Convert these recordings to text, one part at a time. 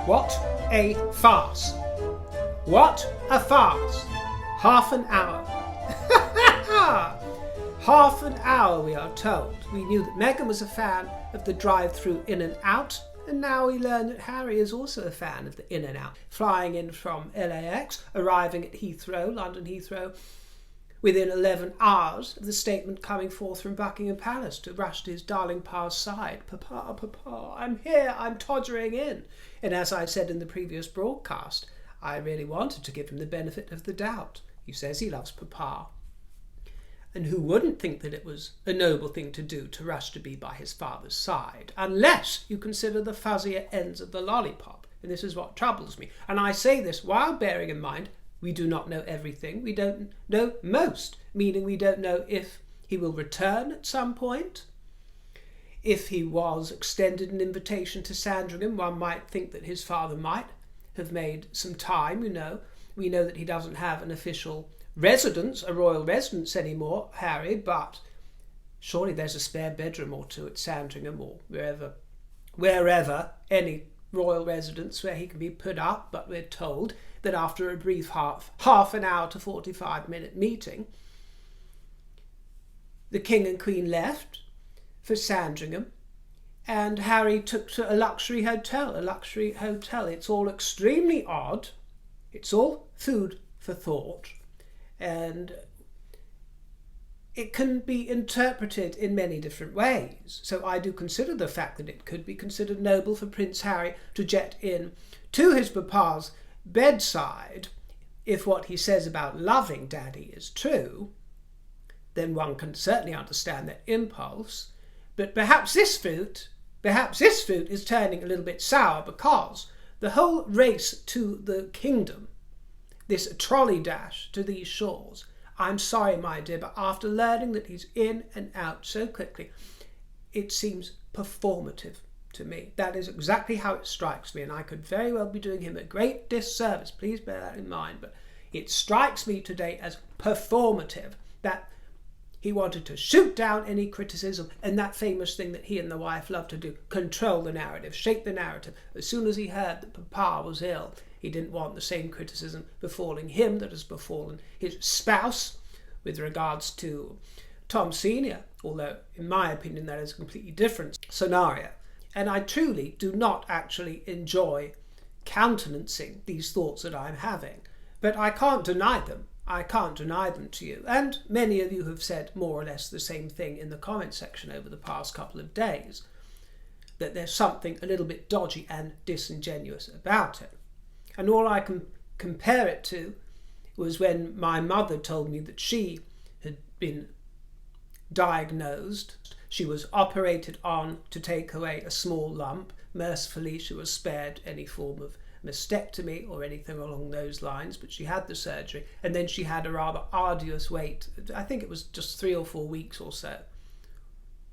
What a farce! What a farce! Half an hour. Half an hour, we are told. We knew that Meghan was a fan of the drive-through in and out, and now we learn that Harry is also a fan of the in and out, flying in from LAX, arriving at Heathrow, London Heathrow, within 11 hours of the statement coming forth from Buckingham Palace to rush to his darling pa's side. Papa, Papa, I'm here, I'm tottering in. And as I said in the previous broadcast, I really wanted to give him the benefit of the doubt. He says he loves Papa. And who wouldn't think that it was a noble thing to do to rush to be by his father's side, unless you consider the fuzzier ends of the lollipop. And this is what troubles me. And I say this while bearing in mind we do not know everything. We don't know most, meaning we don't know if he will return at some point. If he was extended an invitation to Sandringham, one might think that his father might have made some time, We know that he doesn't have an official residence, a royal residence anymore, Harry, but surely there's a spare bedroom or two at Sandringham or wherever, any royal residence where he can be put up. But we're told that after a brief half an hour to 45-minute meeting, the King and Queen left for Sandringham and Harry took to a luxury hotel. It's all extremely odd. It's all food for thought. And it can be interpreted in many different ways. So I do consider the fact that it could be considered noble for Prince Harry to jet in to his papa's bedside. If what he says about loving Daddy is true, then one can certainly understand that impulse. But perhaps this fruit is turning a little bit sour, because the whole race to the kingdom, this trolley dash to these shores, I'm sorry, my dear, but after learning that he's in and out so quickly, it seems performative to me. That is exactly how it strikes me, and I could very well be doing him a great disservice. Please bear that in mind. But it strikes me today as performative, that he wanted to shoot down any criticism, and that famous thing that he and the wife love to do, control the narrative, shape the narrative. As soon as he heard that Papa was ill, he didn't want the same criticism befalling him that has befallen his spouse with regards to Tom Sr., although in my opinion that is a completely different scenario. And I truly do not actually enjoy countenancing these thoughts that I'm having, but I can't deny them. I can't deny them to you. And many of you have said more or less the same thing in the comment section over the past couple of days, that there's something a little bit dodgy and disingenuous about it. And all I can compare it to was when my mother told me that she had been diagnosed. She was operated on to take away a small lump. Mercifully, she was spared any form of mastectomy or anything along those lines, but she had the surgery, and then she had a rather arduous wait. I think it was just 3 or 4 weeks or so.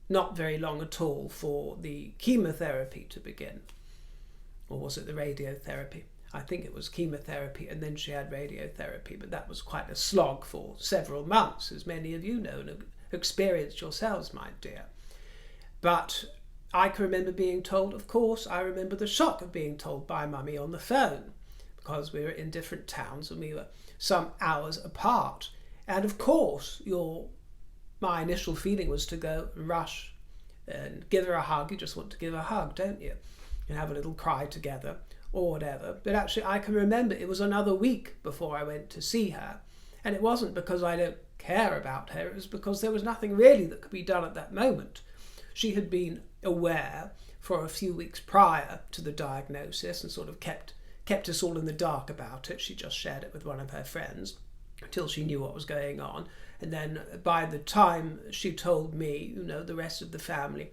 Not very long at all for the chemotherapy to begin. Or was it the radiotherapy? I think it was chemotherapy, and then she had radiotherapy, but that was quite a slog for several months, as many of you know and have experienced yourselves, my dear. But I can remember being told, of course, I remember the shock of being told by Mummy on the phone, because we were in different towns and we were some hours apart. And of course, my initial feeling was to go and rush and give her a hug. You just want to give her a hug, don't you? And have a little cry together or whatever. But actually, I can remember it was another week before I went to see her. And it wasn't because I don't care about her. It was because there was nothing really that could be done at that moment. She had been aware for a few weeks prior to the diagnosis and sort of kept us all in the dark about it. She just shared it with one of her friends until she knew what was going on. And then by the time she told me, the rest of the family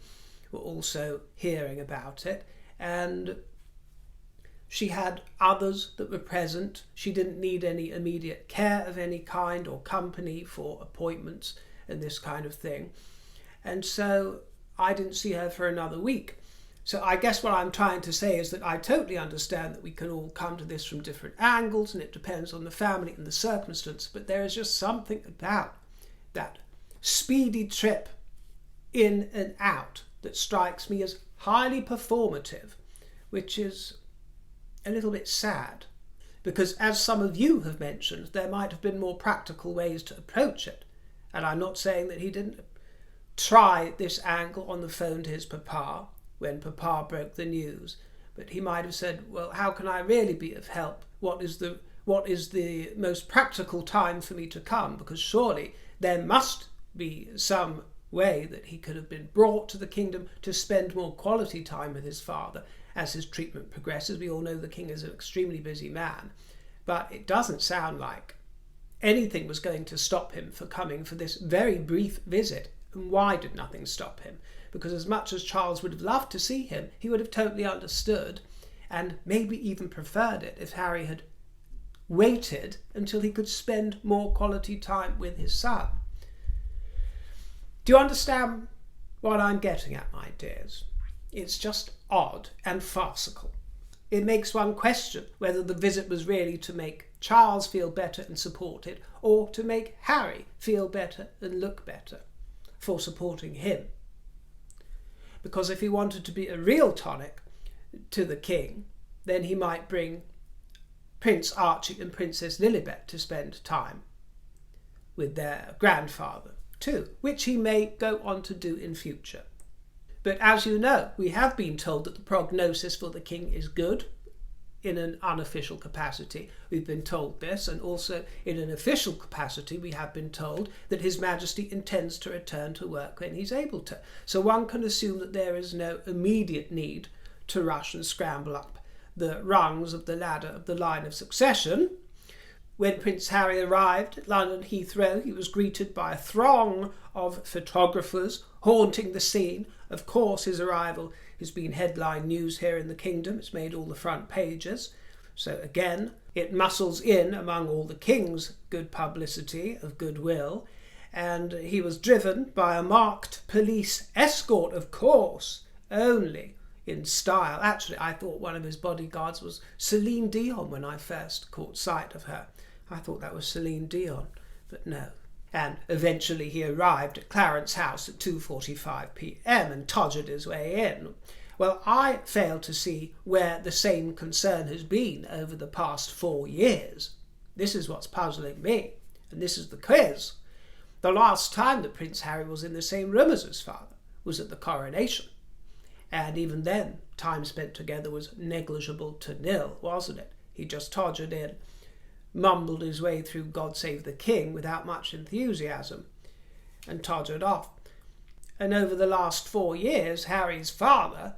were also hearing about it. And she had others that were present. She didn't need any immediate care of any kind or company for appointments and this kind of thing. And so I didn't see her for another week. So I guess what I'm trying to say is that I totally understand that we can all come to this from different angles, and it depends on the family and the circumstance, but there is just something about that speedy trip in and out that strikes me as highly performative, which is a little bit sad, because as some of you have mentioned, there might have been more practical ways to approach it. And I'm not saying that he didn't try this angle on the phone to his papa when papa broke the news, but he might have said, well, how can I really be of help? What is the most practical time for me to come? Because surely there must be some way that he could have been brought to the kingdom to spend more quality time with his father as his treatment progresses. We all know the king is an extremely busy man, but it doesn't sound like anything was going to stop him for coming for this very brief visit. And why did nothing stop him? Because as much as Charles would have loved to see him, he would have totally understood and maybe even preferred it if Harry had waited until he could spend more quality time with his son. Do you understand what I'm getting at, my dears? It's just odd and farcical. It makes one question whether the visit was really to make Charles feel better and supported, or to make Harry feel better and look better for supporting him. Because if he wanted to be a real tonic to the king, then he might bring Prince Archie and Princess Lilibet to spend time with their grandfather too, which he may go on to do in future. But as you know, we have been told that the prognosis for the king is good in an unofficial capacity. We've been told this, and also in an official capacity we have been told that His Majesty intends to return to work when he's able to. So one can assume that there is no immediate need to rush and scramble up the rungs of the ladder of the line of succession. When Prince Harry arrived at London Heathrow, he was greeted by a throng of photographers haunting the scene. Of course, his arrival has been headline news here in the kingdom. It's made all the front pages. So again, it muscles in among all the king's good publicity of goodwill. And he was driven by a marked police escort, of course, only in style. Actually, I thought one of his bodyguards was Celine Dion when I first caught sight of her. I thought that was Celine Dion, but no. And eventually he arrived at Clarence House at 2:45 p.m. and todgered his way in. Well, I fail to see where the same concern has been over the past 4 years. This is what's puzzling me, and this is the quiz. The last time that Prince Harry was in the same room as his father was at the coronation. And even then, time spent together was negligible to nil, wasn't it? He just todgered in, mumbled his way through God Save the King without much enthusiasm, and todgered off. And over the last 4 years, Harry's father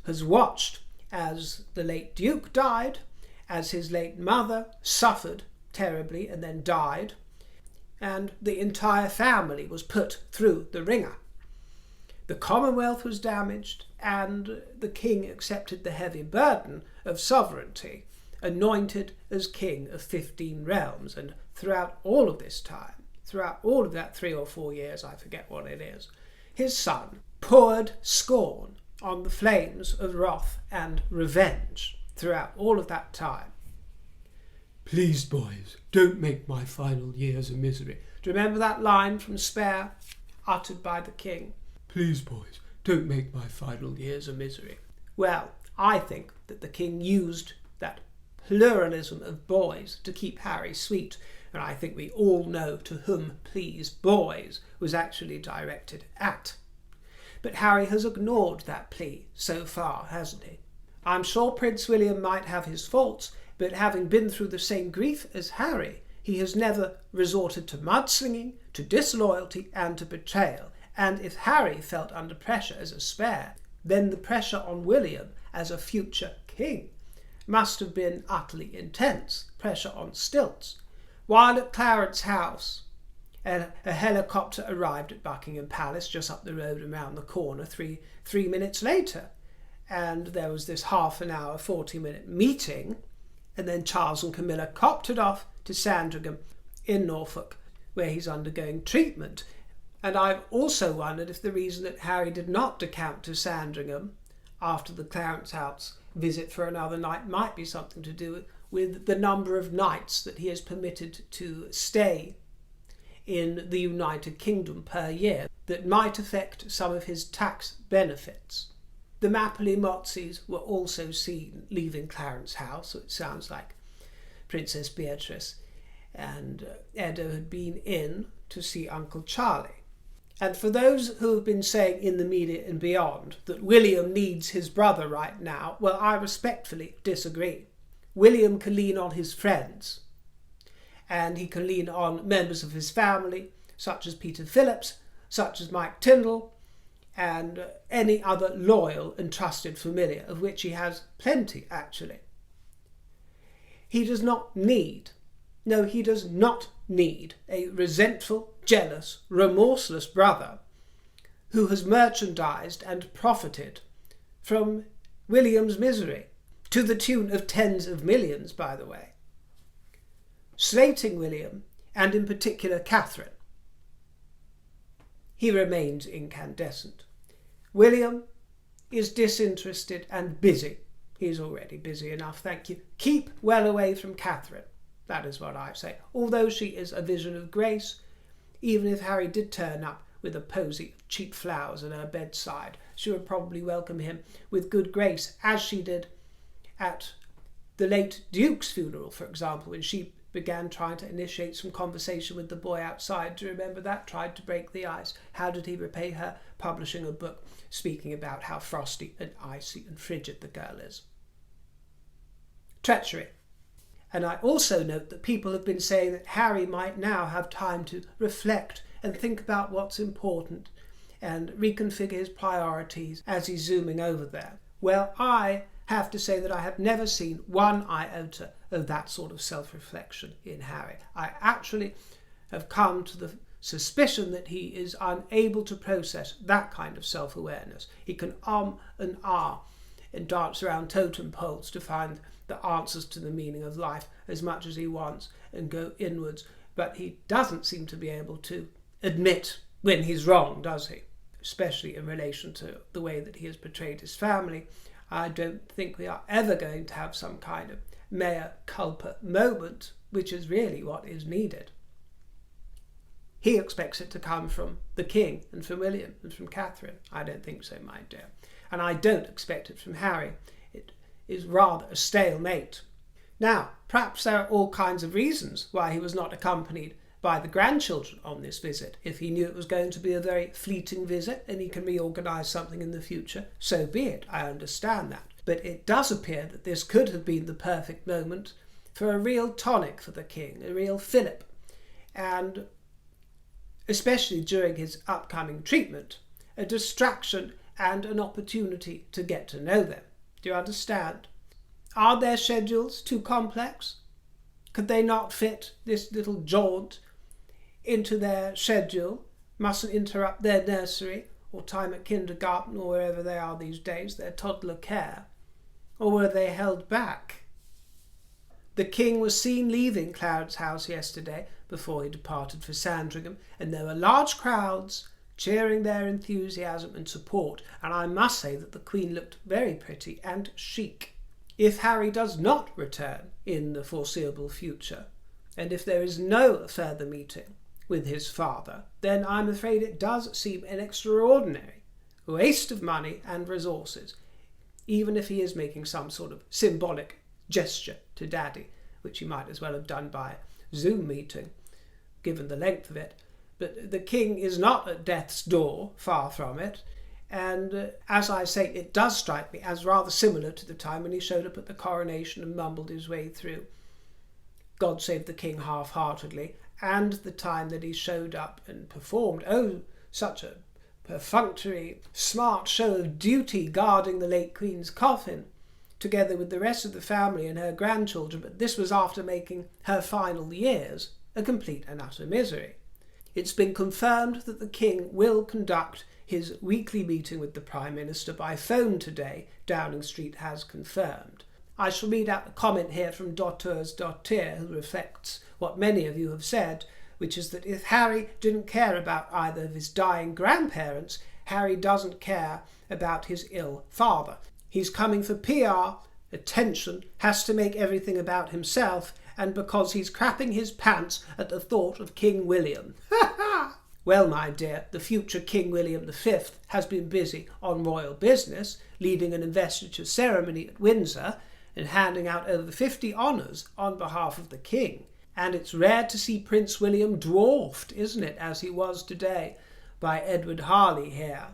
has watched as the late Duke died, as his late mother suffered terribly and then died, and the entire family was put through the ringer. The Commonwealth was damaged, and the king accepted the heavy burden of sovereignty, anointed as king of 15 realms. And throughout all of this time, throughout all of that 3 or 4 years, I forget what it is, his son poured scorn on the flames of wrath and revenge throughout all of that time. Please, boys, don't make my final years a misery. Do you remember that line from Spare, uttered by the king? Please, boys, don't make my final years a misery. Well, I think that the king used that pluralism of boys to keep Harry sweet, and I think we all know to whom Please, Boys was actually directed at. But Harry has ignored that plea so far, hasn't he? I'm sure Prince William might have his faults, but having been through the same grief as Harry, he has never resorted to mudslinging, to disloyalty, and to betrayal. And if Harry felt under pressure as a spare, then the pressure on William as a future king must have been utterly intense, pressure on stilts. While at Clarence House, a helicopter arrived at Buckingham Palace just up the road and round the corner three minutes later. And there was this half an hour, 40-minute meeting, and then Charles and Camilla coptered off to Sandringham in Norfolk, where he's undergoing treatment. And I've also wondered if the reason that Harry did not decamp to Sandringham after the Clarence House visit for another night might be something to do with the number of nights that he is permitted to stay in the United Kingdom per year that might affect some of his tax benefits. The Mapley Motseys were also seen leaving Clarence House, so it sounds like Princess Beatrice and Edo had been in to see Uncle Charlie. And for those who have been saying in the media and beyond that William needs his brother right now, well, I respectfully disagree. William can lean on his friends, and he can lean on members of his family, such as Peter Phillips, such as Mike Tyndall, and any other loyal and trusted familiar, of which he has plenty, actually. He does not need a resentful, jealous, remorseless brother who has merchandised and profited from William's misery, to the tune of tens of millions, by the way. Slating William, and in particular Catherine, he remains incandescent. William is disinterested and busy. He's already busy enough, thank you. Keep well away from Catherine. That is what I say. Although she is a vision of grace, even if Harry did turn up with a posy of cheap flowers at her bedside, she would probably welcome him with good grace, as she did at the late Duke's funeral, for example, when she began trying to initiate some conversation with the boy outside. Do you remember that? Tried to break the ice. How did he repay her? Publishing a book speaking about how frosty and icy and frigid the girl is. Treachery. And I also note that people have been saying that Harry might now have time to reflect and think about what's important and reconfigure his priorities as he's zooming over there. Well, I have to say that I have never seen one iota of that sort of self-reflection in Harry. I actually have come to the suspicion that he is unable to process that kind of self-awareness. He can and and dance around totem poles to find the answers to the meaning of life as much as he wants and go inwards, but he doesn't seem to be able to admit when he's wrong, does he? Especially in relation to the way that he has portrayed his family. I don't think we are ever going to have some kind of mea culpa moment, which is really what is needed. He expects it to come from the King and from William and from Catherine. I don't think so, my dear. And I don't expect it from Harry. It is rather a stalemate. Now, perhaps there are all kinds of reasons why he was not accompanied by the grandchildren on this visit. If he knew it was going to be a very fleeting visit and he can reorganise something in the future, so be it. I understand that. But it does appear that this could have been the perfect moment for a real tonic for the King, a real fillip. And especially during his upcoming treatment, a distraction and an opportunity to get to know them. Do you understand? Are their schedules too complex? Could they not fit this little jaunt into their schedule? Mustn't interrupt their nursery or time at kindergarten or wherever they are these days, their toddler care? Or were they held back? The King was seen leaving Clarence House yesterday before he departed for Sandringham, and there were large crowds cheering their enthusiasm and support, and I must say that the Queen looked very pretty and chic. If Harry does not return in the foreseeable future, and if there is no further meeting with his father, then I'm afraid it does seem an extraordinary waste of money and resources, even if he is making some sort of symbolic gesture to Daddy, which he might as well have done by Zoom meeting, given the length of it. But the King is not at death's door, far from it, and as I say, it does strike me as rather similar to the time when he showed up at the coronation and mumbled his way through God Save the King half-heartedly, and the time that he showed up and performed, such a perfunctory, smart show of duty guarding the late Queen's coffin, together with the rest of the family and her grandchildren, but this was after making her final years a complete and utter misery. It's been confirmed that the King will conduct his weekly meeting with the Prime Minister by phone today, Downing Street has confirmed. I shall read out a comment here from Dotters, who reflects what many of you have said, which is that if Harry didn't care about either of his dying grandparents, Harry doesn't care about his ill father. He's coming for PR, attention, has to make everything about himself, and because he's crapping his pants at the thought of King William. Well, my dear, the future King William V has been busy on royal business, leading an investiture ceremony at Windsor and handing out over 50 honours on behalf of the King. And it's rare to see Prince William dwarfed, isn't it, as he was today, by Edward Harley here.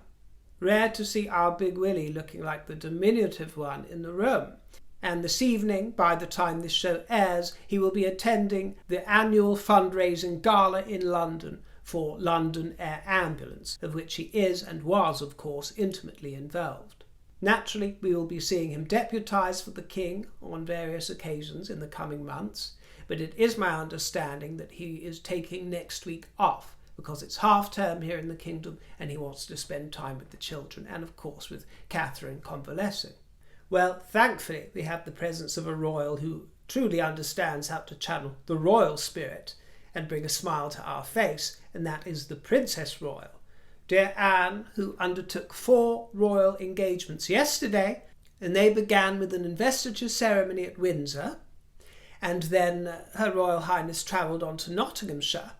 Rare to see our Big Willie looking like the diminutive one in the room. And this evening, by the time this show airs, he will be attending the annual fundraising gala in London for London Air Ambulance, of which he is and was, of course, intimately involved. Naturally, we will be seeing him deputised for the King on various occasions in the coming months, but it is my understanding that he is taking next week off because it's half-term here in the kingdom and he wants to spend time with the children and, of course, with Catherine convalescing. Well, thankfully, we have the presence of a royal who truly understands how to channel the royal spirit and bring a smile to our face, and that is the Princess Royal, dear Anne, who undertook 4 royal engagements yesterday, and they began with an investiture ceremony at Windsor, and then Her Royal Highness travelled on to Nottinghamshire,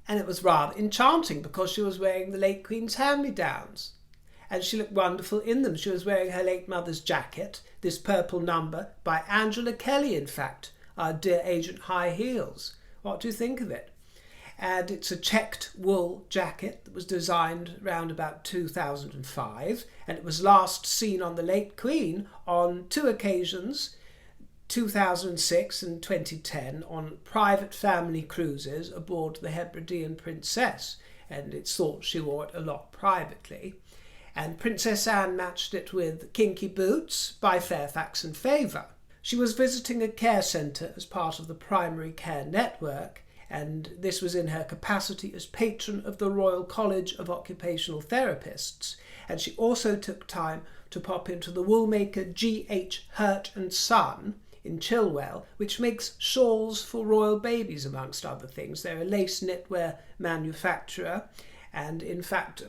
and it was rather enchanting because she was wearing the late Queen's hand-me-downs. And she looked wonderful in them. She was wearing her late mother's jacket, this purple number, by Angela Kelly, in fact, our dear Agent High Heels. What do you think of it? And it's a checked wool jacket that was designed around about 2005, and it was last seen on the late Queen on 2 occasions, 2006 and 2010, on private family cruises aboard the Hebridean Princess, and it's thought she wore it a lot privately. And Princess Anne matched it with Kinky Boots by Fairfax and Favour. She was visiting a care centre as part of the primary care network, and this was in her capacity as patron of the Royal College of Occupational Therapists, and she also took time to pop into the woolmaker G.H. Hurt and Son in Chilwell, which makes shawls for royal babies, amongst other things. They're a lace knitwear manufacturer, and in fact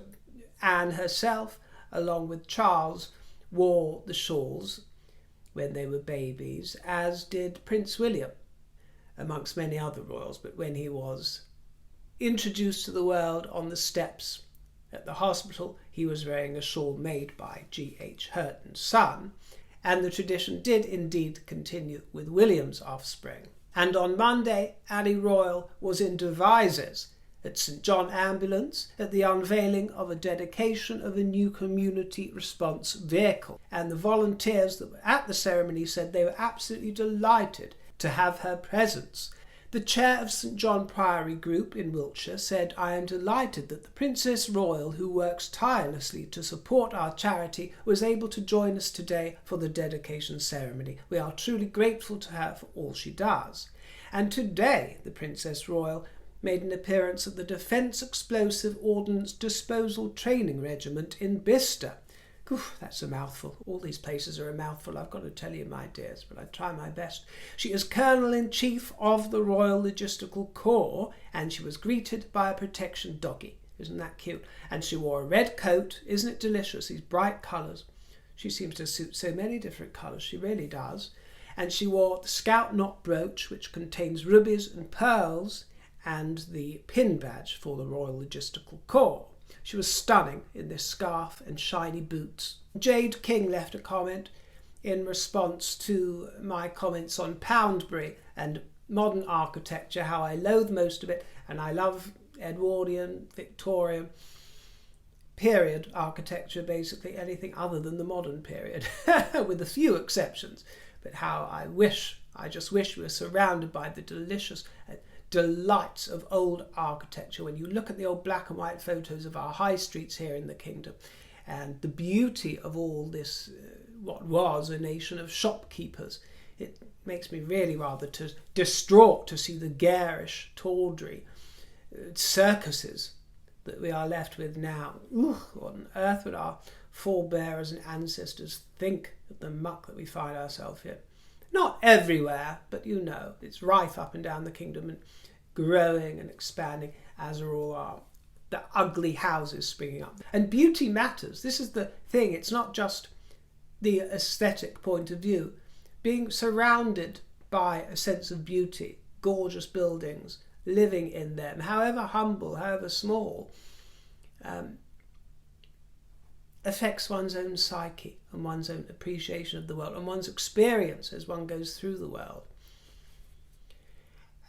Anne herself, along with Charles, wore the shawls when they were babies, as did Prince William, amongst many other royals. But when he was introduced to the world on the steps at the hospital, he was wearing a shawl made by G.H. Hurt and Son, and the tradition did indeed continue with William's offspring. And on Monday, Annie Royal was in Devizes at St John Ambulance at the unveiling of a dedication of a new community response vehicle. And the volunteers that were at the ceremony said they were absolutely delighted to have her presence. The chair of St John Priory Group in Wiltshire said, "I am delighted that the Princess Royal, who works tirelessly to support our charity, was able to join us today for the dedication ceremony. We are truly grateful to her for all she does." And today the Princess Royal made an appearance at the Defence Explosive Ordnance Disposal Training Regiment in Bicester. Oof, that's a mouthful. All these places are a mouthful, I've got to tell you, my dears, but I try my best. She is Colonel-in-Chief of the Royal Logistical Corps, and she was greeted by a protection doggy. Isn't that cute? And she wore a red coat. Isn't it delicious, these bright colours? She seems to suit so many different colours, she really does. And she wore the Scout Knot brooch, which contains rubies and pearls, and the pin badge for the Royal Logistical Corps. She was stunning in this scarf and shiny boots. Jade King left a comment in response to my comments on Poundbury and modern architecture, how I loathe most of it, and I love Edwardian, Victorian period architecture, basically anything other than the modern period, with a few exceptions. But how I just wish we were surrounded by the delicious delights of old architecture. When you look at the old black and white photos of our high streets here in the kingdom, and the beauty of all this, what was a nation of shopkeepers, it makes me really rather distraught to see the garish, tawdry circuses that we are left with now. Ooh, what on earth would our forebears and ancestors think of the muck that we find ourselves in? Not everywhere, but you know, it's rife up and down the kingdom and growing and expanding, as are all the ugly houses springing up. And beauty matters. This is the thing. It's not just the aesthetic point of view. Being surrounded by a sense of beauty, gorgeous buildings, living in them, however humble, however small, affects one's own psyche and one's own appreciation of the world and one's experience as one goes through the world.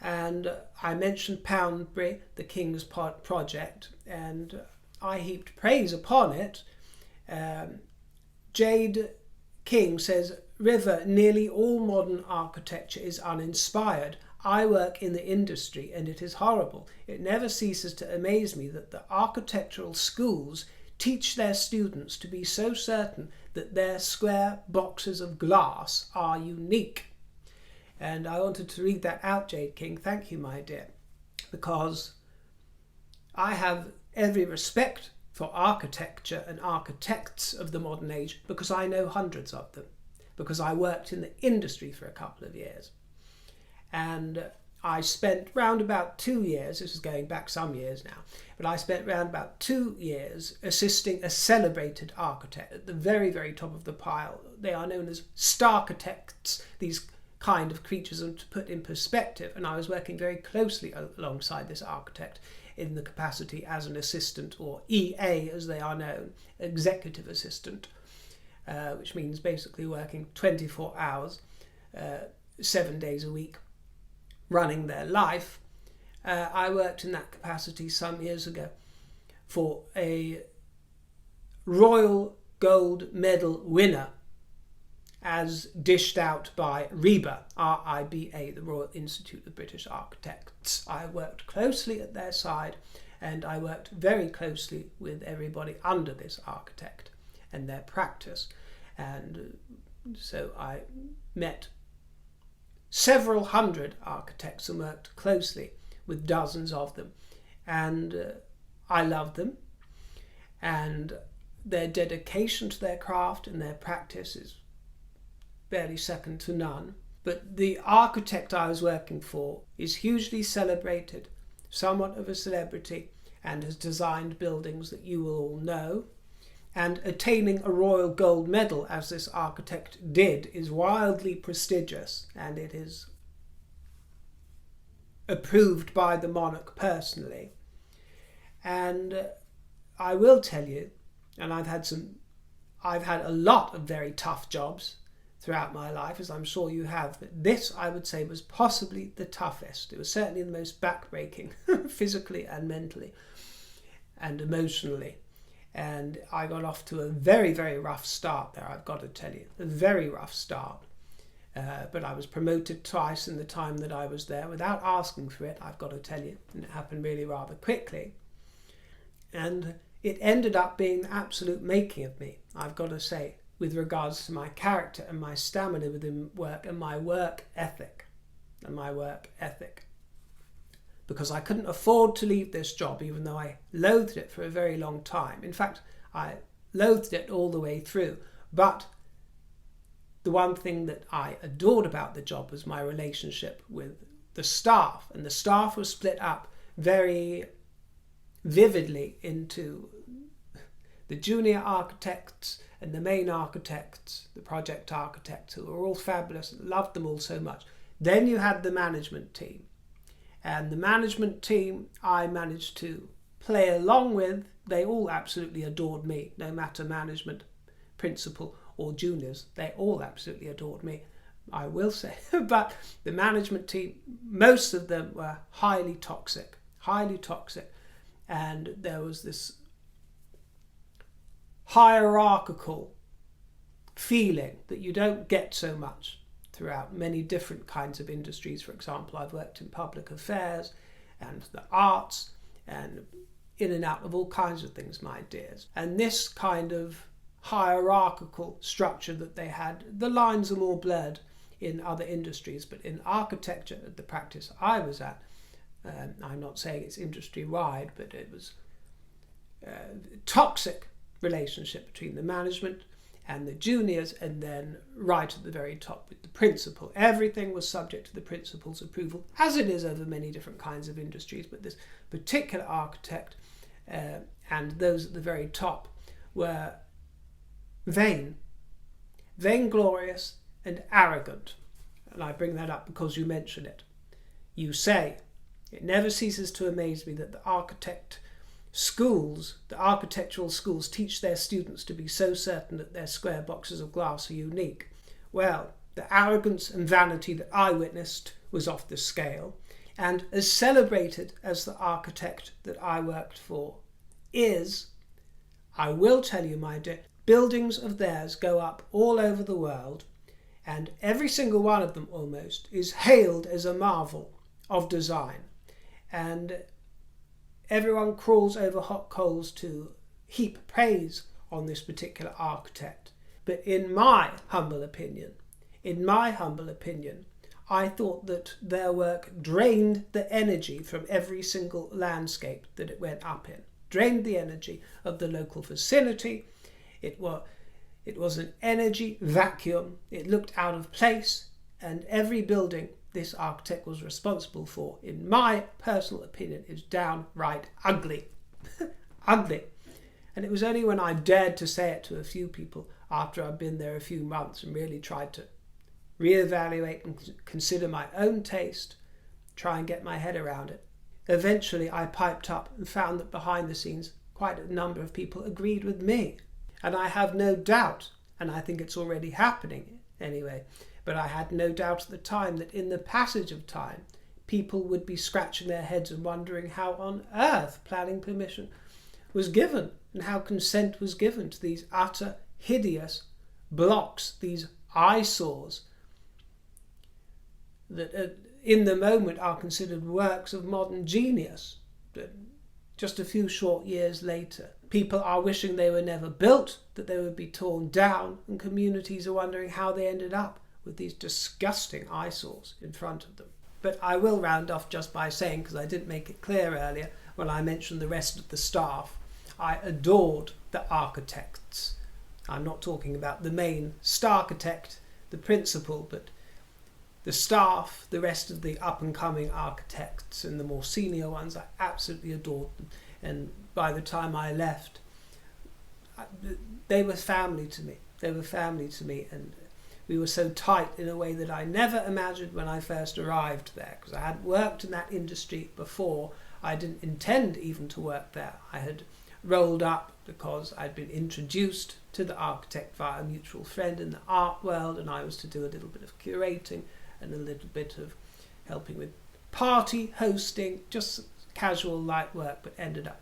And I mentioned Poundbury, the King's project, and I heaped praise upon it. Jade King says, River, nearly all modern architecture is uninspired. I work in the industry and it is horrible. It never ceases to amaze me that the architectural schools teach their students to be so certain that their square boxes of glass are unique. And I wanted to read that out, Jade King. Thank you, my dear, because I have every respect for architecture and architects of the modern age because I know hundreds of them, because I worked in the industry for a couple of years. And I spent round about 2 years, this is going back some years now, but I spent round about 2 years assisting a celebrated architect at the very, very top of the pile. They are known as star-architects, these kind of creatures, and to put in perspective, and I was working very closely alongside this architect in the capacity as an assistant, or EA as they are known, executive assistant, which means basically working 24 hours, 7 days a week, running their life. I worked in that capacity some years ago for a Royal Gold Medal winner as dished out by RIBA, R-I-B-A, the Royal Institute of British Architects. I worked closely at their side, and I worked very closely with everybody under this architect and their practice. And so I met several hundred architects and worked closely with dozens of them. And I loved them, and their dedication to their craft and their practice is barely second to none. But the architect I was working for is hugely celebrated, somewhat of a celebrity, and has designed buildings that you will all know. And attaining a Royal Gold Medal, as this architect did, is wildly prestigious, and it is approved by the monarch personally. And I will tell you, and I've had a lot of very tough jobs throughout my life, as I'm sure you have, but this, I would say, was possibly the toughest. It was certainly the most backbreaking, physically and mentally and emotionally. And I got off to a very, very rough start there, I've got to tell you. A very rough start. But I was promoted twice in the time that I was there without asking for it, I've got to tell you. And it happened really rather quickly. And it ended up being the absolute making of me, I've got to say, with regards to my character and my stamina within work and my work ethic. Because I couldn't afford to leave this job, even though I loathed it for a very long time. In fact, I loathed it all the way through. But the one thing that I adored about the job was my relationship with the staff. And the staff was split up very vividly into the junior architects and the main architects, the project architects, who were all fabulous, loved them all so much. Then you had the management team. And the management team I managed to play along with. They all absolutely adored me, no matter management, principal or juniors. They all absolutely adored me, I will say. But the management team, most of them were highly toxic. And there was this hierarchical feeling that you don't get so much throughout many different kinds of industries. For example, I've worked in public affairs and the arts and in and out of all kinds of things, my dears. And this kind of hierarchical structure that they had, the lines are more blurred in other industries, but in architecture, the practice I was at, I'm not saying it's industry-wide, but it was toxic relationship between the management and the juniors, and then right at the very top with the principal. Everything was subject to the principal's approval, as it is over many different kinds of industries, but this particular architect and those at the very top were vainglorious and arrogant. And I bring that up because you mention it. You say, it never ceases to amaze me that the architect schools, the architectural schools, teach their students to be so certain that their square boxes of glass are unique. Well, the arrogance and vanity that I witnessed was off the scale, and as celebrated as the architect that I worked for is, I will tell you, my dear, buildings of theirs go up all over the world, and every single one of them almost is hailed as a marvel of design. And everyone crawls over hot coals to heap praise on this particular architect. But in my humble opinion, I thought that their work drained the energy from every single landscape that it went up in. Drained the energy of the local vicinity. It was an energy vacuum. It looked out of place, and every building this architect was responsible for, in my personal opinion, is downright ugly. Ugly. And it was only when I dared to say it to a few people after I'd been there a few months and really tried to reevaluate and consider my own taste, try and get my head around it. Eventually I piped up and found that behind the scenes quite a number of people agreed with me. And I have no doubt, and I think it's already happening anyway, but I had no doubt at the time that in the passage of time, people would be scratching their heads and wondering how on earth planning permission was given and how consent was given to these utter hideous blocks, these eyesores that in the moment are considered works of modern genius. But just a few short years later, people are wishing they were never built, that they would be torn down, and communities are wondering how they ended up with these disgusting eyesores in front of them. But I will round off just by saying, because I didn't make it clear earlier when I mentioned the rest of the staff, I adored the architects. I'm not talking about the main star-architect, the principal, but the staff, the rest of the up-and-coming architects and the more senior ones. I absolutely adored them. And by the time I left, they were family to me. They were family to me, and we were so tight in a way that I never imagined when I first arrived there, because I hadn't worked in that industry before. I didn't intend even to work there. I had rolled up because I'd been introduced to the architect via a mutual friend in the art world, and I was to do a little bit of curating and a little bit of helping with party hosting, just casual light work, but ended up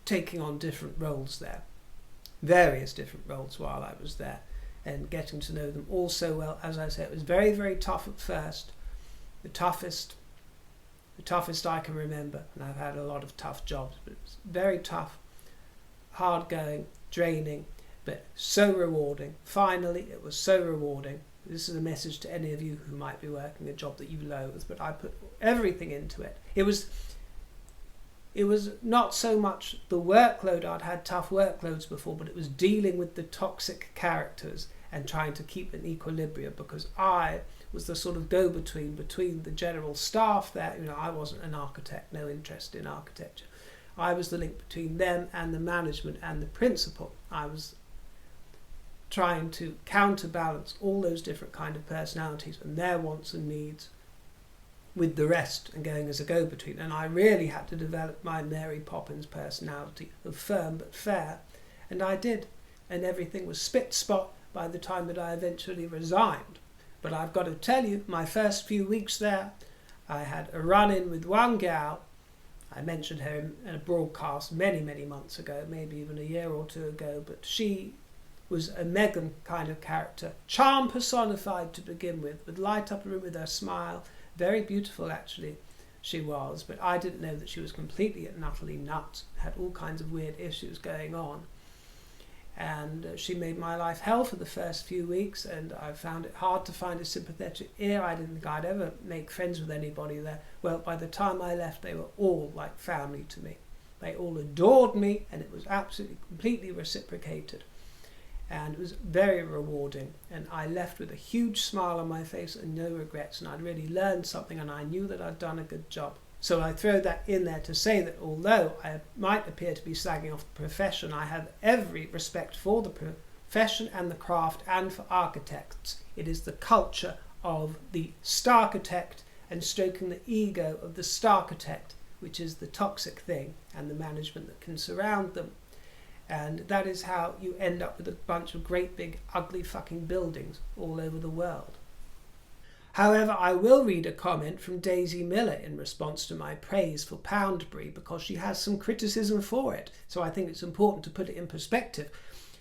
taking on different roles there, various different roles while I was there, and getting to know them all so well. As I say, it was very, very tough at first, the toughest I can remember, and I've had a lot of tough jobs, but it was very tough, hard going, draining, but so rewarding. Finally, it was so rewarding. This is a message to any of you who might be working a job that you loathe, but I put everything into it. It was not so much the workload. I'd had tough workloads before, but it was dealing with the toxic characters and trying to keep an equilibrium, because I was the sort of go-between between the general staff there. You know, I wasn't an architect, no interest in architecture. I was the link between them and the management and the principal. I was trying to counterbalance all those different kind of personalities and their wants and needs with the rest, and going as a go-between. And I really had to develop my Mary Poppins personality of firm but fair, and I did. And everything was spit-spot by the time that I eventually resigned. But I've got to tell you, my first few weeks there, I had a run-in with one gal. I mentioned her in a broadcast many, many months ago, maybe even a year or two ago, but she was a Megan kind of character, charm personified to begin with, would light up a room with her smile. Very beautiful, actually, she was, but I didn't know that she was completely and utterly nuts, had all kinds of weird issues going on. And she made my life hell for the first few weeks, and I found it hard to find a sympathetic ear. I didn't think I'd ever make friends with anybody there. Well, by the time I left, they were all like family to me. They all adored me, and it was absolutely, completely reciprocated. And it was very rewarding, and I left with a huge smile on my face and no regrets, and I'd really learned something, and I knew that I'd done a good job. So I throw that in there to say that although I might appear to be slagging off the profession, I have every respect for the profession and the craft and for architects. It is the culture of the star-architect and stroking the ego of the star-architect which is the toxic thing, and the management that can surround them. And that is how you end up with a bunch of great big ugly fucking buildings all over the world. However, I will read a comment from Daisy Miller in response to my praise for Poundbury, because she has some criticism for it, so I think it's important to put it in perspective.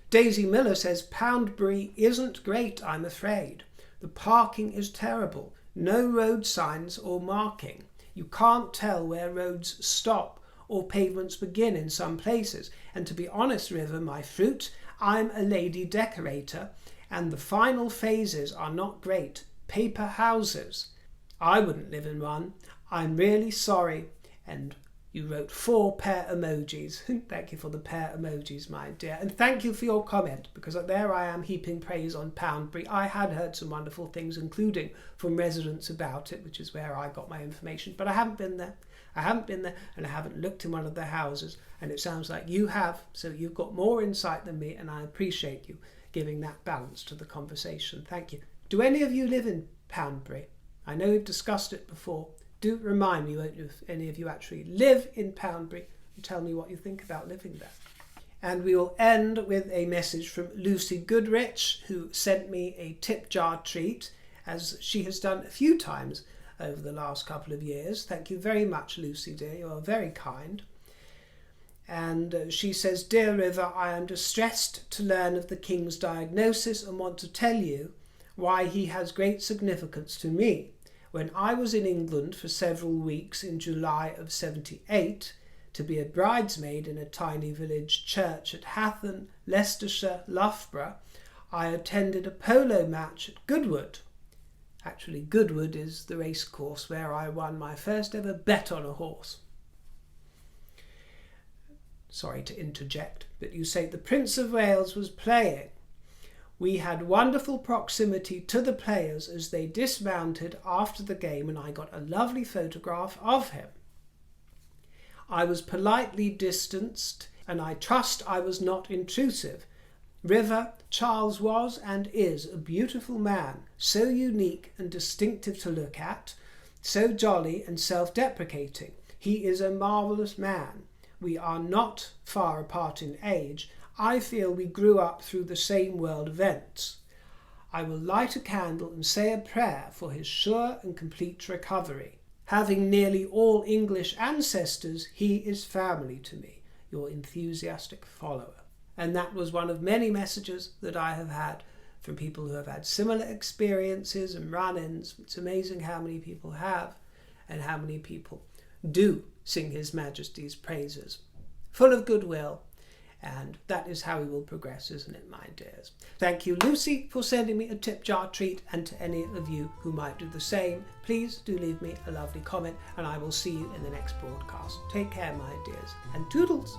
Daisy Miller says, Poundbury isn't great, I'm afraid. The parking is terrible. No road signs or marking. You can't tell where roads stop or pavements begin in some places. And to be honest, River, my fruit, I'm a lady decorator, and the final phases are not great. Paper houses. I wouldn't live in one. I'm really sorry. And you wrote 4 pair emojis. Thank you for the pair emojis, my dear. And thank you for your comment, because there I am heaping praise on Poundbury. I had heard some wonderful things, including from residents about it, which is where I got my information. But I haven't been there. I haven't been there, and I haven't looked in one of their houses. And it sounds like you have. So you've got more insight than me, and I appreciate you giving that balance to the conversation. Thank you. Do any of you live in Poundbury? I know we've discussed it before. Do remind me, won't you, if any of you actually live in Poundbury, and tell me what you think about living there. And we will end with a message from Lucy Goodrich, who sent me a tip jar treat, as she has done a few times over the last couple of years. Thank you very much, Lucy dear. You are very kind. And she says, Dear River, I am distressed to learn of the King's diagnosis and want to tell you why he has great significance to me. When I was in England for several weeks in July of 78 to be a bridesmaid in a tiny village church at Hatton, Leicestershire, Loughborough, I attended a polo match at Goodwood. Actually, Goodwood is the race course where I won my first ever bet on a horse. Sorry to interject, but you say the Prince of Wales was playing. We had wonderful proximity to the players as they dismounted after the game, and I got a lovely photograph of him. I was politely distanced, and I trust I was not intrusive. River, Charles was and is a beautiful man, so unique and distinctive to look at, so jolly and self-deprecating. He is a marvellous man. We are not far apart in age. I feel we grew up through the same world events. I will light a candle and say a prayer for his sure and complete recovery. Having nearly all English ancestors, he is family to me, your enthusiastic follower. And that was one of many messages that I have had from people who have had similar experiences and run-ins. It's amazing how many people have, and how many people do sing His Majesty's praises, full of goodwill. And that is how we will progress, isn't it, my dears? Thank you, Lucy, for sending me a tip jar treat, and to any of you who might do the same, please do leave me a lovely comment, and I will see you in the next broadcast. Take care, my dears, and toodles!